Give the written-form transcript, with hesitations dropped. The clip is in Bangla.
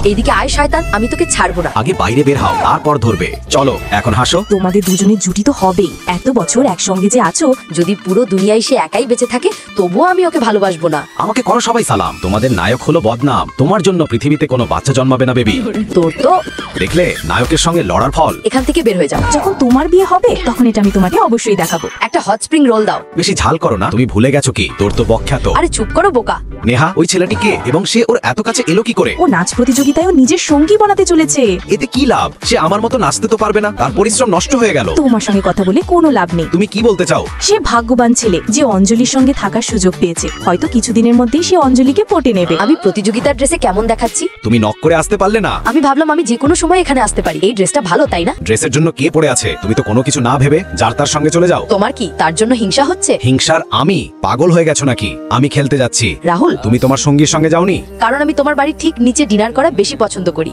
এইদিকে আয় শয়তান, আমি তোকে ছাড়বো না। আগে বাইরে বের হও, তারপর ধরবে। চলো এখন হাসো। তোমাদের দুজনের জুটি তো হবেই, এত বছর একসঙ্গে যে আছো। যদি পুরো দুনিয়ায় সে একাই বেঁচে থাকে তবুও আমি ওকে ভালোবাসবো না। আমাকে করো সবাই সালাম। তোমাদের নায়ক হলো বদনাম। তোমার জন্য পৃথিবীতে কোনো বাচ্চা জন্মাবে না বেবি। তোর তো দেখলে নায়কের সঙ্গে লড়ার ফল। এখান থেকে বের হয়ে যাও। যখন তোমার বিয়ে হবে তখন এটা আমি তোমাকে অবশ্যই দেখাবো। একটা হট স্প্রিং রোল দাও। বেশি ঝাল করো না, তুমি ভুলে গেছো কি তোর তো বখ্যাত। আরে চুপ করো বোকা। নেহা ওই ছেলেটি কে এবং সে ওর এত কাছে এলো কি করে? ও নাচ প্রতিযোগিতায় নিজের সঙ্গী বানাতে চলেছে। এতে কি লাভ? সে আমার মতো নাচতে তো পারবে না, তার পরিশ্রম নষ্ট হয়ে গেল। তোমার সঙ্গে কথা বলে কোনো লাভ নেই। তুমি কি বলতে চাও? সে ভাগ্যবান ছেলে যে অঞ্জলির সঙ্গে থাকার সুযোগ পেয়েছে। হয়তো কিছুদিনের মধ্যেই সে অঞ্জলিকে পটে নেবে। আমি প্রতিযোগিতার ড্রেসে কেমন দেখাচ্ছি? তুমি নক করে আসতে পারলে না? আমি ভাবলাম আমি যে কোনো সময় এখানে আসতে পারি। এই ড্রেসটা ভালো তাই না? ড্রেসের জন্য কে পড়ে আছে? তুমি তো কোনো কিছু না ভেবে যার তার সঙ্গে চলে যাও। তোমার কি তার জন্য হিংসা হচ্ছে? হিংসার আমি? পাগল হয়ে গেছো নাকি? আমি খেলতে যাচ্ছি। রাহুল, তুমি তোমার সঙ্গীর সঙ্গে যাওনি? কারণ আমি তোমার বাড়ির ঠিক নিচে ডিনার করা বেশি পছন্দ করি।